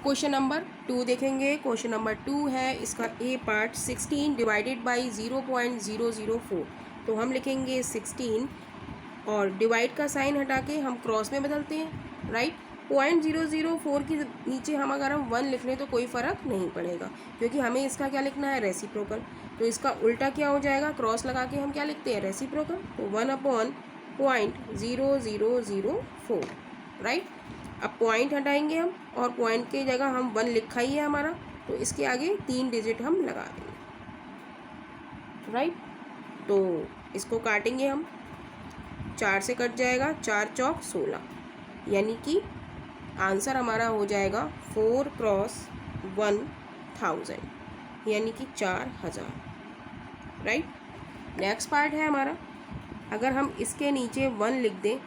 Question number 2 देखेंगे। Question number 2 है, इसका ए पार्ट 16 डिवाइडेड बाई 0.004। तो हम लिखेंगे 16 और डिवाइड का साइन हटा के हम क्रॉस में बदलते हैं, राइट। 0.004 के नीचे हम अगर हम 1 लिख लें तो कोई फ़र्क नहीं पड़ेगा, क्योंकि हमें इसका क्या लिखना है, रेसिप्रोकल। तो इसका उल्टा क्या हो जाएगा, क्रॉस लगा के हम क्या लिखते हैं, रेसिप्रोकल। तो 1/0.0004, राइट। अब पॉइंट हटाएंगे हम, और पॉइंट की जगह हम 1 लिखा ही है हमारा, तो इसके आगे 3 डिजिट हम लगा देंगे, राइट। तो इसको काटेंगे हम, 4 से कट जाएगा, 4 चौक 16, यानी कि आंसर हमारा हो जाएगा 4 क्रॉस 1000, यानी कि 4000, राइट। नेक्स्ट पार्ट है हमारा, अगर हम इसके नीचे 1 लिख दें,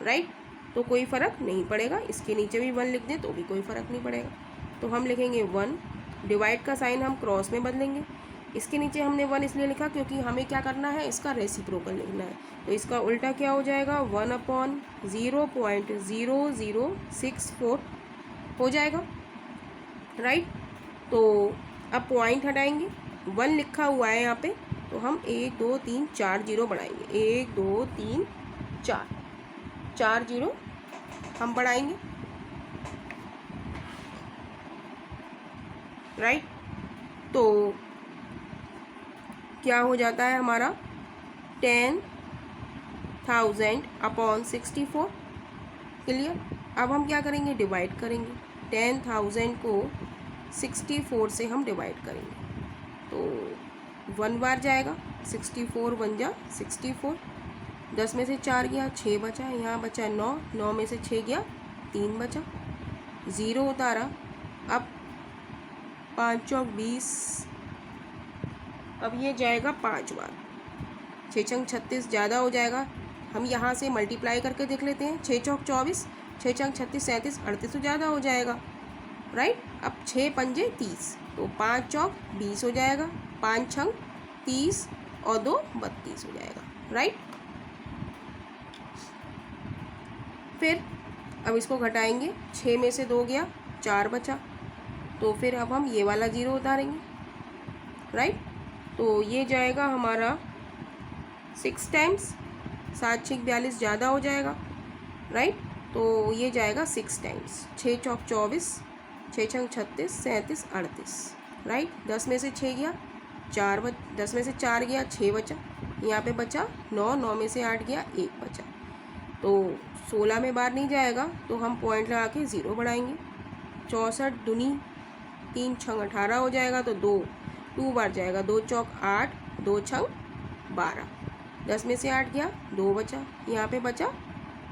राइट, तो कोई फ़र्क नहीं पड़ेगा। इसके नीचे भी 1 लिख दें तो भी कोई फ़र्क नहीं पड़ेगा। तो हम लिखेंगे 1, डिवाइड का साइन हम क्रॉस में बदलेंगे। इसके नीचे हमने 1 इसलिए लिखा क्योंकि हमें क्या करना है, इसका रेसिप्रोकल लिखना है। तो इसका उल्टा क्या हो जाएगा, 1/0.0064 हो जाएगा, राइट। तो अब पॉइंट हटाएंगे, 1 लिखा हुआ है यहाँ पे, तो हम 1 2 3 4 जीरो बढ़ाएंगे, 1 2 3 4 जीरो हम बढ़ाएंगे, राइट। तो क्या हो जाता है हमारा, 10,000/64, क्लियर। अब हम क्या करेंगे, डिवाइड करेंगे। 10,000 को 64 से हम डिवाइड करेंगे, तो 1 बार जाएगा, 64 1 जा 64, 10 में से 4 गया, 6 बचा, यहाँ बचा 9, 9 में से 6 गया, 3 बचा, 0 उतारा। अब 5 चौक 20, अब ये जाएगा 5 बार, 6 छंग 36 ज़्यादा हो जाएगा, हम यहाँ से मल्टीप्लाई करके देख लेते हैं। 6 चौक 24, 6 छंग 36 37 38 तो ज़्यादा हो जाएगा, राइट। अब 6 पंजे 30, तो 5 चौक 20 हो जाएगा, 5 छंग 30 और 2 32 हो जाएगा, राइट। फिर अब इसको घटाएंगे, 6 में से 2 गया, 4 बचा, तो फिर अब हम ये वाला 0 उतारेंगे, राइट। तो ये जाएगा हमारा 6 टाइम्स, 7 6 42 ज़्यादा हो जाएगा, राइट। तो ये जाएगा 6 टाइम्स, 6 चौक 24, 6 छंग 36 37 38, राइट। 10 में से 6 गया, 10 में से 4 गया, 6 बचा, यहाँ पे बचा 9, 9 में से 8 गया, 1 बचा, तो 16 में बार नहीं जाएगा, तो हम पॉइंट लगा के 0 बढ़ाएंगे। 64 दूनी 3 छंग 18 हो जाएगा, तो 2 बार जाएगा, 2 चौक 8, 2 छंग 12, 10 में से 8 गया, 2 बचा, यहाँ पे बचा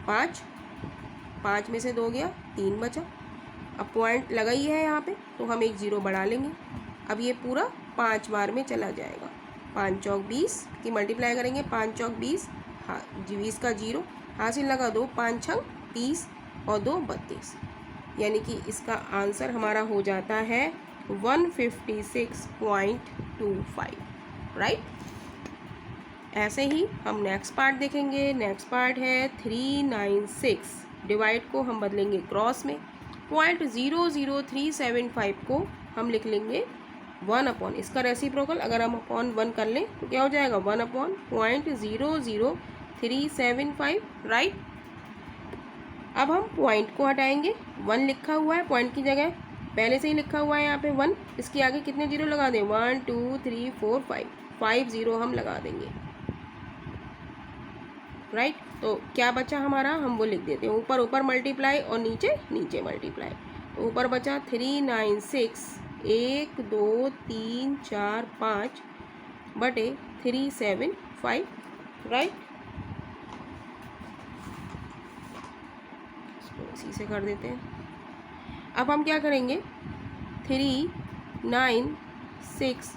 5, 5 में से 2 गया, 3 बचा। अब पॉइंट लगा ही है यहाँ पे, तो हम एक 0 बढ़ा लेंगे। अब ये पूरा 5 बार में चला जाएगा, 5 चौक 20 की मल्टीप्लाई करेंगे, 5 चौक 20, हाँ 20 का 0 हासिल लगा, 2 5 छंग 30 और 2 32, यानी कि इसका आंसर हमारा हो जाता है 156.25, राइट। ऐसे ही हम नेक्स्ट पार्ट देखेंगे। नेक्स्ट पार्ट है 396, डिवाइड को हम बदलेंगे क्रॉस में। 0.00375 को हम लिख लेंगे 1/, इसका रेसिप्रोकल अगर हम अपॉन 1 कर लें तो क्या हो जाएगा, 1/00375, राइट। अब हम पॉइंट को हटाएंगे, 1 लिखा हुआ है पॉइंट की जगह, पहले से ही लिखा हुआ है यहाँ पे 1, इसके आगे कितने 0 लगा दें, 1 2 3 4 5 0 हम लगा देंगे, राइट। तो क्या बचा हमारा, हम वो लिख देते हैं, ऊपर ऊपर मल्टीप्लाई और नीचे नीचे मल्टीप्लाई। तो ऊपर बचा 396 1 2 3 4 5 बटे 375, राइट। इसी से कर देते हैं। अब हम क्या करेंगे, 396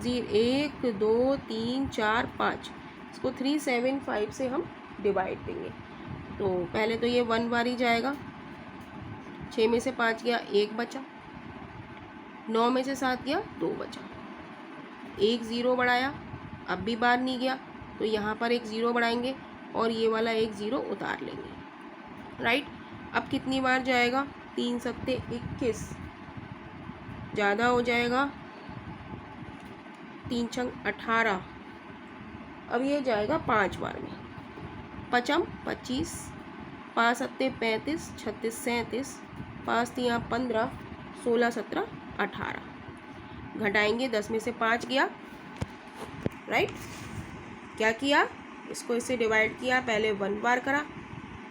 1 2 3 4 5, इसको 375 से हम डिवाइड देंगे। तो पहले तो ये 1 बार ही जाएगा, 6 में से 5 गया, 1 बचा, 9 में से 7 गया, 2 बचा, एक 0 बढ़ाया, अब भी बार नहीं गया, तो यहाँ पर एक 0 बढ़ाएंगे और ये वाला एक 0 उतार लेंगे, राइट। अब कितनी बार जाएगा, 3 सत्ते 21, ज़्यादा हो जाएगा 3 छंग 18। अब ये जाएगा 5 बार में। पचम 25, 5 सत्ते 35, 36 37, 5 तियाँ 15, 16 17 18। घटाएंगे 10 में से 5 गया, राइट। क्या किया, इसको इससे डिवाइड किया, पहले 1 बार करा,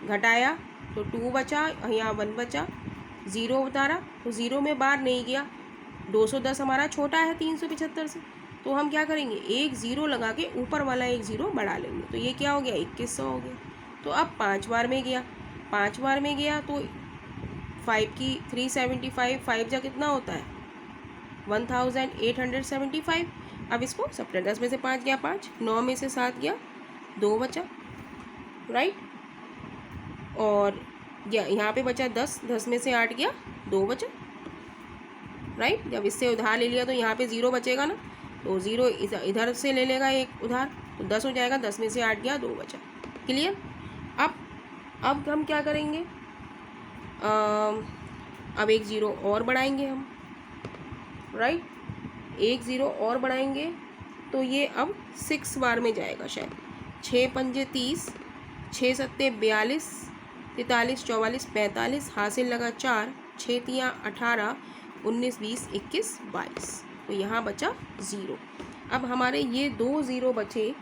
घटाया तो 2 बचा, यहाँ 1 बचा, 0 उतारा तो 0 में बार नहीं गया। 210 हमारा छोटा है 375 से, तो हम क्या करेंगे, एक 0 लगा के ऊपर वाला एक 0 बढ़ा लेंगे, तो ये क्या हो गया 2100 हो गया। तो अब 5 बार में गया, 5 बार में गया तो 5 की 375, 5 जा कितना होता है 1875। अब इसको सब्ट्रैक्ट, 10 में से 5 गया 5, 9 में से 7 गया 2 बचा, राइट। और यहाँ पे बचा 10, 10 में से 8 गया 2 बचा, राइट। जब इससे उधार ले लिया तो यहाँ पे 0 बचेगा ना, तो 0 इधर से ले लेगा एक उधार, तो 10 हो जाएगा, 10 में से 8 गया 2 बचा। क्लियर। अब हम क्या करेंगे, अब एक 0 और बढ़ाएंगे हम, राइट। एक 0 और बढ़ाएंगे तो ये अब 6 बार में जाएगा शायद। 6 पंजे 30, 6 सत्ते 42, 43 44 45, हासिल लगा 4, 6 तियाँ 18, 19 20 21 22, तो यहाँ बचा 0। अब हमारे ये 2 0 बचे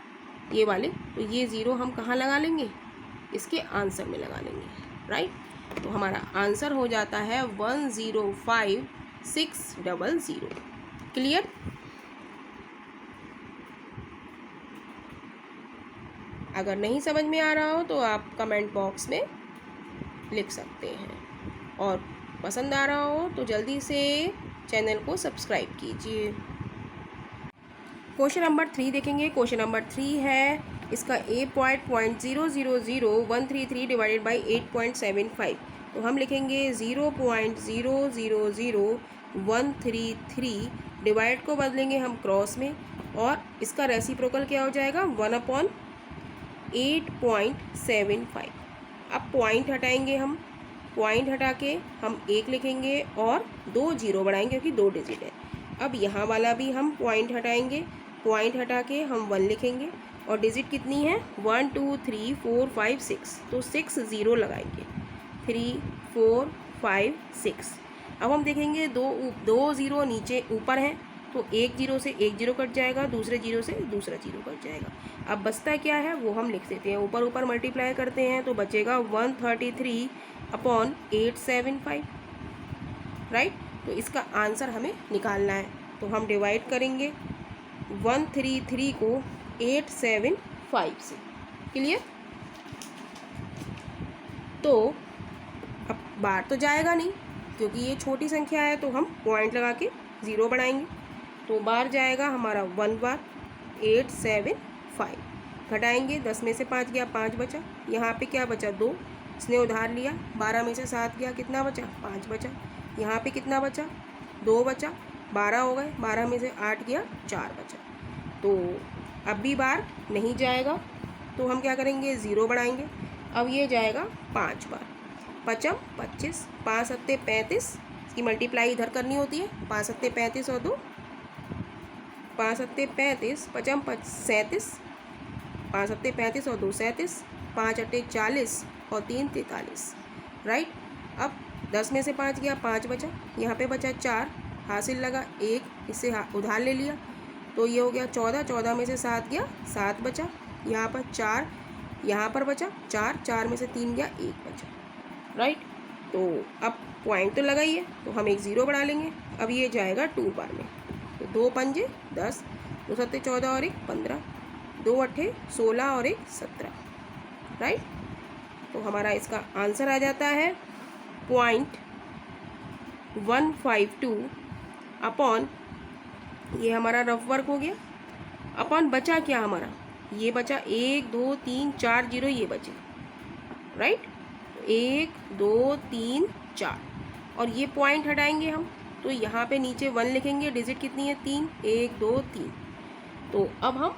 ये वाले, तो ये 0 हम कहाँ लगा लेंगे, इसके आंसर में लगा लेंगे, राइट। तो हमारा आंसर हो जाता है 105600। क्लियर। अगर नहीं समझ में आ रहा हो तो आप कमेंट बॉक्स में लिख सकते हैं, और पसंद आ रहा हो तो जल्दी से चैनल को सब्सक्राइब कीजिए। क्वेश्चन नंबर 3 देखेंगे। क्वेश्चन नंबर 3 है, इसका A.000133 डिवाइडेड बाई 8.75। तो हम लिखेंगे 0.000133, डिवाइड को बदलेंगे हम क्रॉस में, और इसका रेसिप्रोकल क्या हो जाएगा 1/8.75। अब पॉइंट हटाएंगे हम, पॉइंट हटा के हम 1 लिखेंगे और 2 0 बढ़ाएंगे क्योंकि 2 डिजिट है। अब यहाँ वाला भी हम पॉइंट हटाएंगे, पॉइंट हटा के हम 1 लिखेंगे, और डिजिट कितनी है 1 2 3 4 5 6, तो 6 0 लगाएंगे, 3 4 5 6। अब हम देखेंगे दो 0 नीचे ऊपर हैं, तो एक 0 से एक 0 कट जाएगा, दूसरे 0 से दूसरा 0 कट जाएगा। अब बचता क्या है वो हम लिख देते हैं, ऊपर ऊपर मल्टीप्लाई करते हैं तो बचेगा 133/875, राइट। तो इसका आंसर हमें निकालना है, तो हम डिवाइड करेंगे 133 को 875 से। क्लियर। तो अब बार तो जाएगा नहीं क्योंकि ये छोटी संख्या है, तो हम पॉइंट लगा के 0 बढ़ाएंगे, तो बार जाएगा हमारा 1 बार 875। घटाएंगे 10 में से 5 गया 5 बचा, यहाँ पे क्या बचा 2, इसने उधार लिया, 12 में से 7 गया कितना बचा 5 बचा, यहाँ पे कितना बचा 2 बचा, 12 हो गए, 12 में से 8 गया 4 बचा। तो अब भी बार नहीं जाएगा, तो हम क्या करेंगे 0 बढ़ाएंगे, अब ये जाएगा 5 बार। पचम 25, 5 सत्ते 35, इसकी मल्टीप्लाई इधर करनी होती है, 5 सत्ते 35 और 2, 5 सत्ते 35, पचम 37, 5 सत्ते 35 और 2 37, 5 अट्टे 40 और 3 43, राइट। अब 10 में से 5 गया 5 बचा, यहाँ पे बचा 4, हासिल लगा 1, इससे उधार ले लिया, तो ये हो गया 14, 14 में से 7 गया 7 बचा, यहाँ पर 4, यहाँ पर बचा 4, 4 में से 3 गया 1 बचा, राइट। तो अब पॉइंट तो लगा ही है, तो हम एक 0 बढ़ा लेंगे, अब ये जाएगा 2 बार में, तो 2 पंजे 10, 2 सत्ते 14 और 1 15, 2 अट्ठे 16 और 1 17, राइट। तो हमारा इसका आंसर आ जाता है 0.152 अपॉन, ये हमारा रफ वर्क हो गया, अपॉन बचा क्या हमारा, ये बचा 1 2 3 4 0, ये बचे, राइट। 1 2 3 4, और ये पॉइंट हटाएंगे हम, तो यहाँ पे नीचे 1 लिखेंगे, डिजिट कितनी है 3, 1 2 3, तो अब हम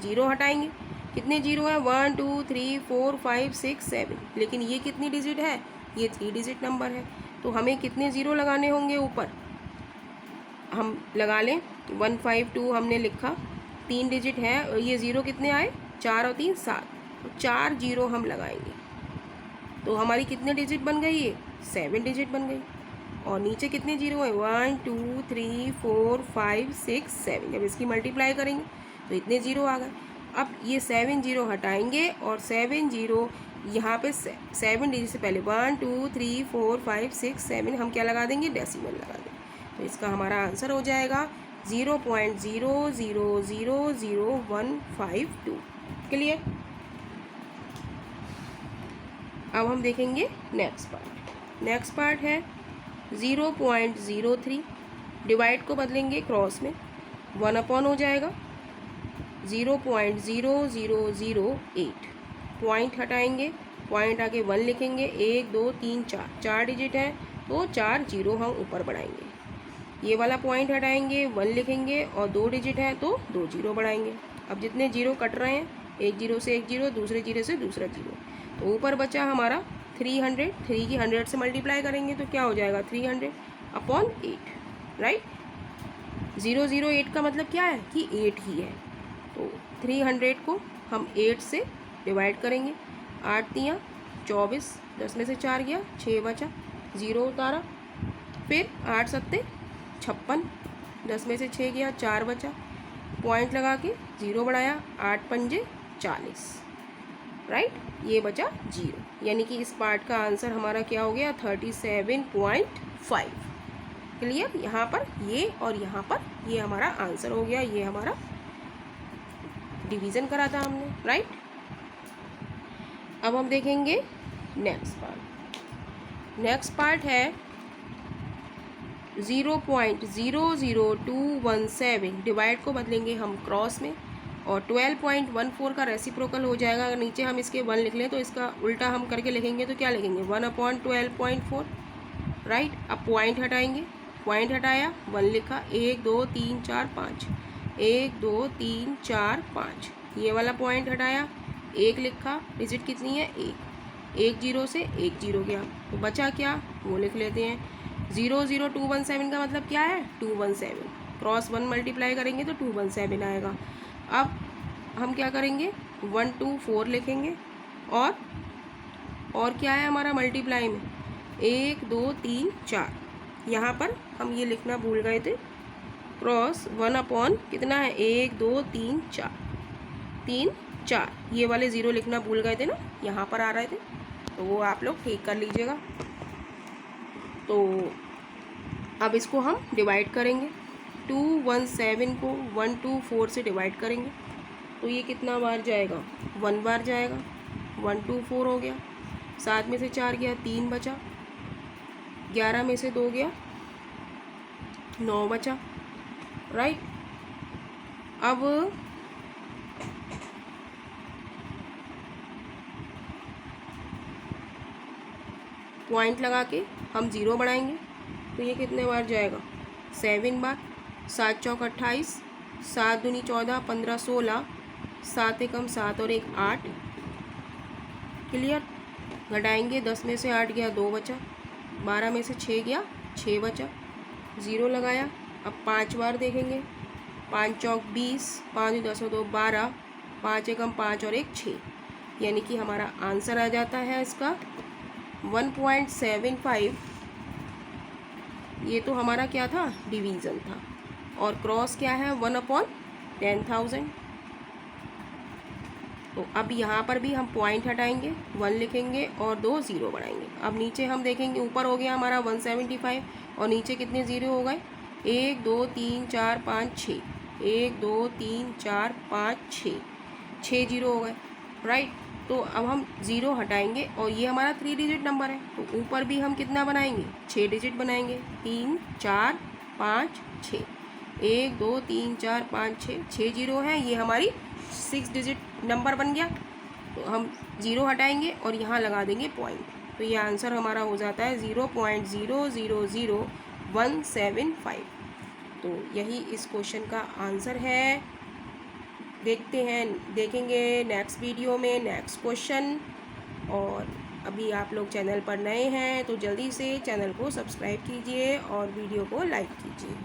0 हटाएंगे, कितने 0 है 1 2 3 4 5 6 7, लेकिन ये कितनी डिजिट है, ये 3 डिजिट नंबर है, तो हमें कितने 0 लगाने होंगे ऊपर हम लगा लें 152 हमने लिखा, 3 डिजिट है और ये ज़ीरो कितने आए 4 और 3 7, तो 4 जीरो हम लगाएंगे तो हमारी कितने डिजिट बन गई ये 7 डिजिट बन गई। और नीचे कितने जीरो है 1 2 3 4 5 6 7, जब इसकी मल्टीप्लाई करेंगे तो इतने जीरो आ गए। अब ये 7 जीरो हटाएंगे और 7 जीरो यहाँ पे 7 डिजिट से पहले 1 2 3 4 5 6 7 हम क्या लगा देंगे डेसिमल लगा देंगे, तो इसका हमारा आंसर हो जाएगा 0.00000152। क्लियर। अब हम देखेंगे नेक्स्ट पार्ट है 0.03, डिवाइड को बदलेंगे क्रॉस में, 1 अपॉन हो जाएगा 0.0008, पॉइंट हटाएंगे, पॉइंट आगे 1 लिखेंगे, 1 2 3 4 डिजिट है तो 4 जीरो हम ऊपर बढ़ाएंगे, ये वाला पॉइंट हटाएंगे, 1 लिखेंगे और 2 डिजिट है तो 2 जीरो बढ़ाएंगे। अब जितने जीरो कट रहे हैं, एक जीरो से एक जीरो, दूसरे जीरो से दूसरा जीरो, तो ऊपर बचा हमारा 300, 3 की 100 से मल्टीप्लाई करेंगे तो क्या हो जाएगा 300 अपॉन 8, राइट। 008 का मतलब क्या है कि 8 ही है, तो 300 को हम 8 से डिवाइड करेंगे, 8 तियाँ 24, 10 में से 4 गया 6 बचा, 0 उतारा, फिर 8 सत्ते 56, 10 में से 6 गया 4 बचा, पॉइंट लगा के 0 बढ़ाया, 8 पंजे 40, राइट, ये बचा 0, यानी कि इस पार्ट का आंसर हमारा क्या हो गया 37.5। क्लियर। यहाँ पर ये और यहाँ पर ये हमारा आंसर हो गया, ये हमारा डिवीज़न करा था हमने, राइट। अब हम देखेंगे नेक्स्ट पार्ट है 0.00217, डिवाइड को बदलेंगे हम क्रॉस में और 12.14 का रेसिप्रोकल हो जाएगा। अगर नीचे हम इसके 1 लिख लें तो इसका उल्टा हम करके लिखेंगे तो क्या लिखेंगे 1/12.4, राइट। अब पॉइंट हटाएंगे, पॉइंट हटाया, 1 लिखा, 1 2 3 4 5, 1 2 3 4 5, ये वाला पॉइंट हटाया, 1 लिखा, डिजिट कितनी है 1, 1 जीरो से 1 जीरो गया तो बचा क्या वो लिख लेते हैं। 00217 का मतलब क्या है 217, क्रॉस 1 मल्टीप्लाई करेंगे तो 217 आएगा। अब हम क्या करेंगे 1 2 4 लिखेंगे और क्या है हमारा मल्टीप्लाई में 1 2 3 4, यहाँ पर हम ये लिखना भूल गए थे, क्रॉस 1 अपॉन कितना है 1 2 3 4 3 4, ये वाले 0 लिखना भूल गए थे ना, यहाँ पर आ रहे थे, तो वो आप लोग ठीक कर लीजिएगा। तो अब इसको हम डिवाइड करेंगे, 217 को 124 से डिवाइड करेंगे तो ये कितना बार जाएगा 1 बार जाएगा, 124 हो गया, 7 में से 4 गया 3 बचा, 11 में से 2 गया 9 बचा, राइट। अब पॉइंट लगा के हम 0 बढ़ाएंगे तो ये कितने बार जाएगा 7 बार, 7 चौक 28, 7 दूनी 14, 15 16, 7 एकम 7 और 1 8। क्लियर। घटाएंगे, 10 में से 8 गया 2 बचा, 12 में से 6 गया 6 बचा, 0 लगाया। अब 5 बार देखेंगे, 5 चौक 20, 5 10 और 2 12, 5 एकम 5 और 1 6, यानी कि हमारा आंसर आ जाता है इसका 1.75। ये तो हमारा क्या था डिवीज़न था, और क्रॉस क्या है 1/10,000। तो अब यहाँ पर भी हम पॉइंट हटाएंगे, 1 लिखेंगे और 2 0 बढ़ाएंगे। अब नीचे हम देखेंगे, ऊपर हो गया हमारा 175 और नीचे कितने 0 हो गए 1 2 3 4 5 6, 1 2 3 4 5 6 0 हो गए, राइट। तो अब हम 0 हटाएंगे और ये हमारा 3 डिजिट नंबर है, तो ऊपर भी हम कितना बनाएंगे 6 डिजिट बनाएंगे, 3 4 5 6, 1 2 3 4 5 6 0 है, ये हमारी 6 डिजिट नंबर बन गया। तो हम 0 हटाएंगे और यहाँ लगा देंगे पॉइंट, तो ये आंसर हमारा हो जाता है 0.000175। तो यही इस क्वेश्चन का आंसर है। देखेंगे नेक्स्ट वीडियो में नेक्स्ट क्वेश्चन। और अभी आप लोग चैनल पर नए हैं तो जल्दी से चैनल को सब्सक्राइब कीजिए और वीडियो को लाइक कीजिए।